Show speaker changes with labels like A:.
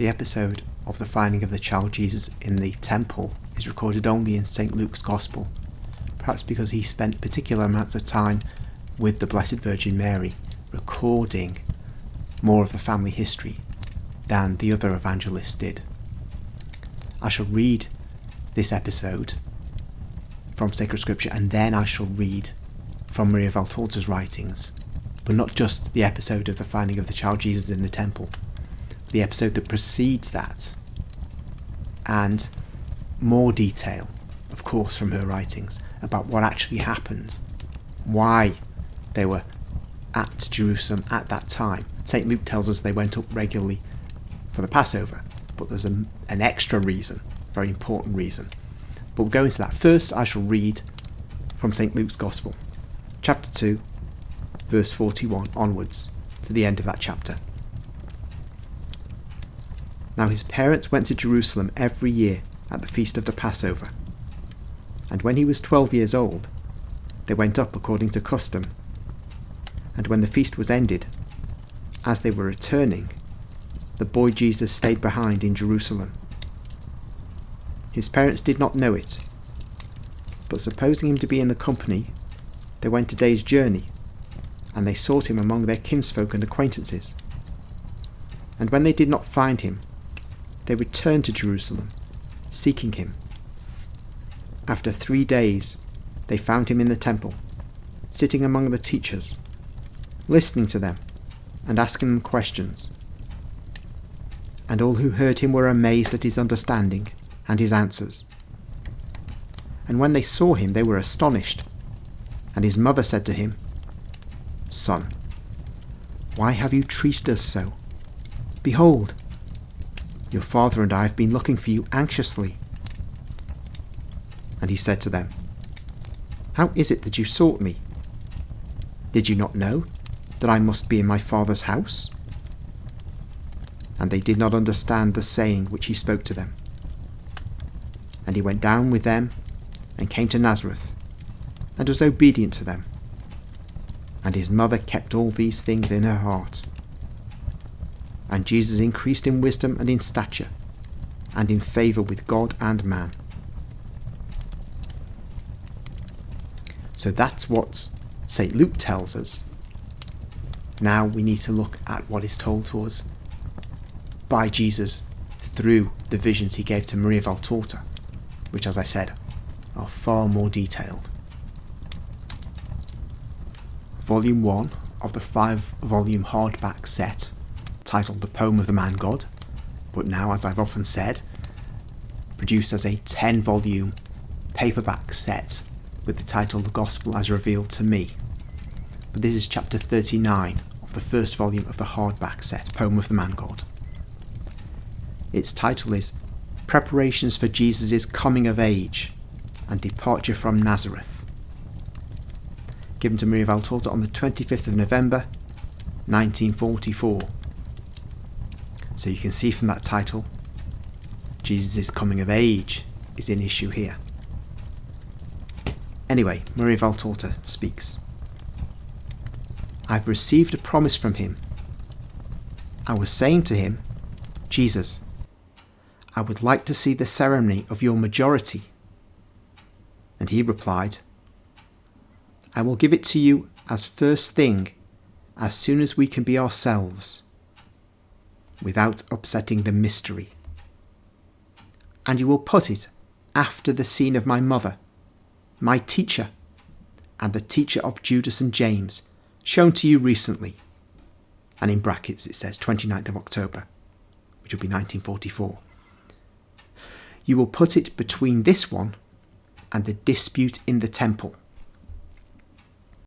A: The episode of the finding of the child Jesus in the temple is recorded only in St. Luke's Gospel, perhaps because he spent particular amounts of time with the Blessed Virgin Mary, recording more of the family history than the other evangelists did. I shall read this episode from Sacred Scripture, and then I shall read from Maria Valtorta's writings, but not just the episode of the finding of the child Jesus in the temple, the episode that precedes that, and more detail, of course, from her writings about what actually happened, why they were at Jerusalem at that time. St. Luke tells us they went up regularly for the Passover, but there's an extra reason, very important reason. But we'll go into that. First, I shall read from St. Luke's Gospel, chapter 2, verse 41 onwards, to the end of that chapter. Now his parents went to Jerusalem every year at the feast of the Passover. And when he was 12 years old, they went up according to custom. And when the feast was ended, as they were returning, the boy Jesus stayed behind in Jerusalem. His parents did not know it, but supposing him to be in the company, they went a day's journey, and they sought him among their kinsfolk and acquaintances. And when they did not find him, they returned to Jerusalem, seeking him. After 3 days, they found him in the temple, sitting among the teachers, listening to them and asking them questions. And all who heard him were amazed at his understanding and his answers. And when they saw him, they were astonished. And his mother said to him, "Son, why have you treated us so? Behold, your father and I have been looking for you anxiously." And he said to them, "How is it that you sought me? Did you not know that I must be in my father's house?" And they did not understand the saying which he spoke to them. And he went down with them and came to Nazareth, and was obedient to them. And his mother kept all these things in her heart. And Jesus increased in wisdom and in stature, and in favour with God and man. So that's what St. Luke tells us. Now we need to look at what is told to us by Jesus through the visions he gave to Maria Valtorta, which, as I said, are far more detailed. Volume 1 of the 5-volume hardback set, titled The Poem of the Man God, but now, as I've often said, produced as a 10-volume paperback set with the title The Gospel as Revealed to Me. But this is chapter 39 of the first volume of the hardback set, Poem of the Man God. Its title is Preparations for Jesus' Coming of Age and Departure from Nazareth. Given to Maria Valtorta on the 25th of November, 1944. So you can see from that title, Jesus' coming of age is in issue here. Anyway, Maria Valtorta speaks. "I've received a promise from him. I was saying to him, 'Jesus, I would like to see the ceremony of your majority.' And he replied, 'I will give it to you as first thing, as soon as we can be ourselves, without upsetting the mystery. And you will put it after the scene of my mother, my teacher, and the teacher of Judas and James, shown to you recently.'" And in brackets it says 29th of October, which will be 1944. "You will put it between this one and the dispute in the temple.